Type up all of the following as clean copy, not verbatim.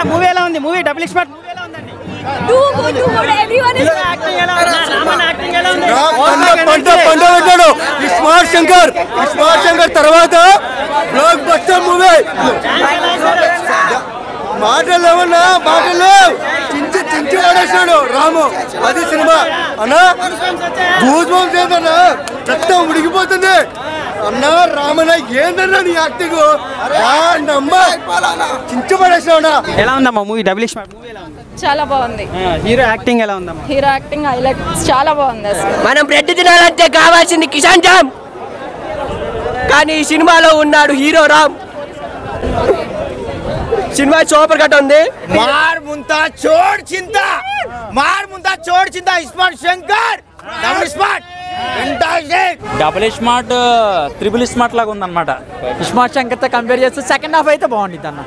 Movie ఎలా ఉంది? Movie double smart movie ఎలా ఉందండి? స్మార్ట్ శంకర్ తర్వాత బ్లాక్ బస్టర్ మూవీ. మాటలు ఏమన్నా మాటలు చించి పడేసాడు రాము. అది సినిమా అన్నా. గూస్ బంప్స్ ఏందన్నా, రక్తం ఉడికిపోతుంది అన్నా. రామన్న ఏందన్నా నీ యాక్టింగ్ చించి పడేసావునా. ఎలా ఉందమ్మా మూవీ డబుల్ స్మార్ట్ మూవీ ఎలా ఉంది? చాలా బాగుంది. హీరో యాక్టింగ్ ఎలా ఉందమ్మా? హీరో యాక్టింగ్ హైలైట్స్ చాలా బాగుంది అసలు. మనం బ్రెడ్ తినాలంటే కావాల్సింది కిసాన్ జామ్, కానీ ఈ సినిమాలో ఉన్నాడు హీరో రామ్. సినిమా సూపర్ కట్ ఉంది. మార్ ముంతా చోడ్ చింతా smart Shankar double smart double smart triple smart లాగా ఉందన్నమాట. స్మార్ట్ శంకర్తో కంపేర్ చేస్తే సెకండ్ హాఫ్ అయితే బాగుంటుంది అన్న.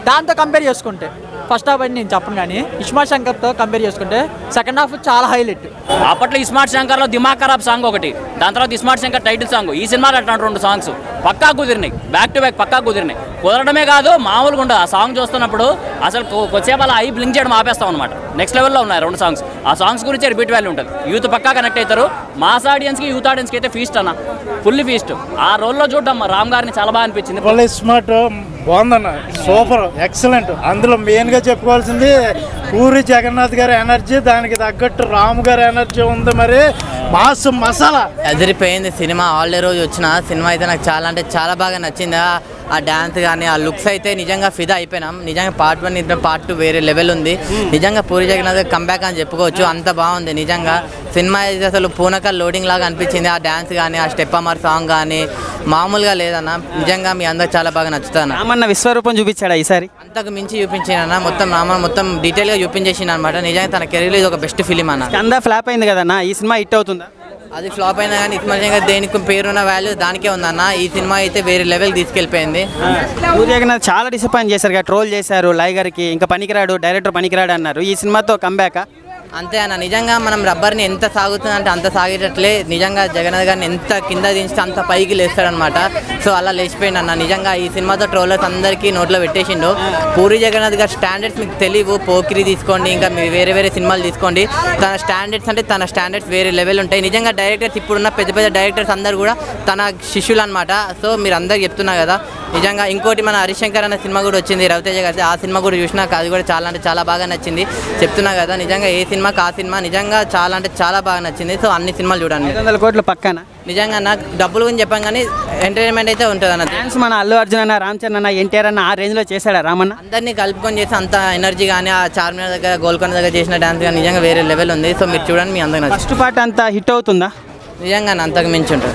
దాంతో కంపేర్ చేసుకుంటే ఫస్ట్ హాఫ్ అని నేను చెప్పను, కానీ ఇస్మార్ట్ శంకర్తో కంపేర్ చేసుకుంటే సెకండ్ హాఫ్ చాలా హైలైట్. అప్పట్లో ఇస్మార్ట్ శంకర్లో దిమాగ్ ఖరాబ్ సాంగ్ ఒకటి, దాని తర్వాత ఇస్మార్ట్ శంకర్ టైటిల్ సాంగ్. ఈ సినిమాలో అట్లాంటి 2 సాంగ్స్ పక్కా కుదిరినాయి, బ్యాక్ టు బ్యాక్ పక్కా కుదిరినాయి. కుదరడమే కాదు మామూలుగా ఉండదు. ఆ సాంగ్ చూస్తున్నప్పుడు అసలు కొద్దిసేపు అలా ఐ బ్లింక్ చేయడం ఆపేస్తాం అనమాట. నెక్స్ట్ లెవెల్లో ఉన్నాయి 2 సాంగ్స్. ఆ సాంగ్స్ గురించి రిపీట్ వాల్యూ ఉంటుంది. యూత్ పక్కా కనెక్ట్ అవుతారు. మాస్ ఆడియన్స్కి యూత్ ఆడియన్స్కి అయితే ఫీస్ట్ అన్న, ఫుల్ ఫీస్ట్. ఆ రోల్లో చూడడం రామ్ గారిని చాలా బాగా అనిపించింది. డబుల్ స్మార్ట్ బాగుందన్న, సూపర్ ఎక్సలెంట్. అందులో మెయిన్గా చెప్పుకోవాల్సింది పూరి జగన్నాథ్ గారి ఎనర్జీ, దానికి తగ్గట్టు రామ్ గారి ఎనర్జీ ఉంది. మరి మాస్ మసాలా అదిరిపోయింది సినిమా. ఆల్డే రోజు వచ్చిన సినిమా అయితే నాకు చాలా అంటే చాలా బాగా నచ్చింది. ఆ డ్యాన్స్ కానీ ఆ లుక్స్ అయితే నిజంగా ఫిదా అయిపోయినాం. నిజంగా పార్ట్ 1 ఇద్దరు పార్ట్ 2 వేరే లెవెల్ ఉంది. నిజంగా పూరి జగన్నాథ్ కంబ్యాక్ అని చెప్పుకోవచ్చు, అంత బాగుంది. నిజంగా సినిమా అయితే అసలు పూనకల్ లోడింగ్ లాగా అనిపించింది. ఆ డ్యాన్స్ కానీ ఆ స్టెప్ అమర్ సాంగ్ కానీ మామూలుగా లేదన్న. నిజంగా మీ అందరికి చాలా బాగా నచ్చుతాను. రామన్న విశ్వరూపం చూపించాడా ఈసారి? అంతకు మించి చూపించిన మొత్తం రామ మొత్తం డీటెయిల్గా చూపించేసింది అనమాట. నిజంగా తన కెరీర్లో ఇది ఒక బెస్ట్ ఫిలిం అన్న. స్కంద ఫ్లాప్ అయింది కదన్నా, ఈ సినిమా హిట్ అవుతుందా? అది ఫ్లాప్ అయినా కానీ ఇస్మార్ట్ శంకర్ దేనికి పేరున్న వాల్యూ దానికే ఉందన్న. ఈ సినిమా అయితే వేరే లెవెల్ తీసుకెళ్ళిపోయింది. పూరి జగన్నాథ్ చాలా డిసప్పాయింట్ చేశారు, ట్రోల్ చేశారు. లైగర్కి ఇంకా పనికిరాడు, డైరెక్టర్ పనికిరాడు అన్నారు. ఈ సినిమాతో కంబ్యాక్ అంతే అన్న. నిజంగా మనం రబ్బర్ని ఎంత సాగుతుందంటే అంత సాగేటట్లే నిజంగా జగన్నాథ్ గారిని ఎంత కింద దించితే అంత పైకి లేస్తాడనమాట. సో అలా లేచిపోయింది అన్న. నిజంగా ఈ సినిమాతో ట్రోలర్స్ అందరికీ నోట్లో పెట్టేసిండు. పూరి జగన్నాథ్ గారి స్టాండర్డ్స్ మీకు తెలియవు. పోకిరి తీసుకోండి, ఇంకా మీరు వేరే సినిమాలు తీసుకోండి, తన స్టాండర్డ్స్ అంటే తన స్టాండర్డ్స్ వేరే లెవెల్ ఉంటాయి. నిజంగా డైరెక్టర్స్ ఇప్పుడున్న పెద్ద డైరెక్టర్స్ అందరూ కూడా తన శిష్యులు అనమాట. సో మీరు అందరికి చెప్తున్నా కదా. నిజంగా ఇంకోటి మన హరిశంకర్ అన్న సినిమా కూడా వచ్చింది రవితేజ గారి. ఆ సినిమా కూడా చూసినాక అది కూడా చాలా అంటే చాలా బాగా నచ్చింది. చెప్తున్నా కదా నిజంగా ఏ సినిమాకి ఆ సినిమా నిజంగా చాలా అంటే చాలా బాగా నచ్చింది. సో అన్ని సినిమాలు చూడండి. 500 కోట్లు పక్కన. నిజంగా నాకు డబ్బులు గురించి చెప్పాం కానీ ఎంటర్టైన్మెంట్ అయితే ఉంటుంది అన్న. డాన్స్ మన అల్లు అర్జున్ అన్న, రామ్ చరణ్ అన్న, ఎన్టీఆర్ అన్న ఆ రేంజ్లో చేశాడా రామన్న? అందరినీ కలుపుకొని చేసి అంత ఎనర్జీ కానీ ఆ చార్మినార్ దగ్గర గోల్కొండ దగ్గర చేసిన డాన్స్ కానీ నిజంగా వేరే లెవెల్ ఉంది. సో మీరు చూడండి, మీ అందరికి ఫస్ట్ పార్ట్ అంతా హిట్ అవుతుందా? నిజంగా అంతకు మించి ఉంటుంది.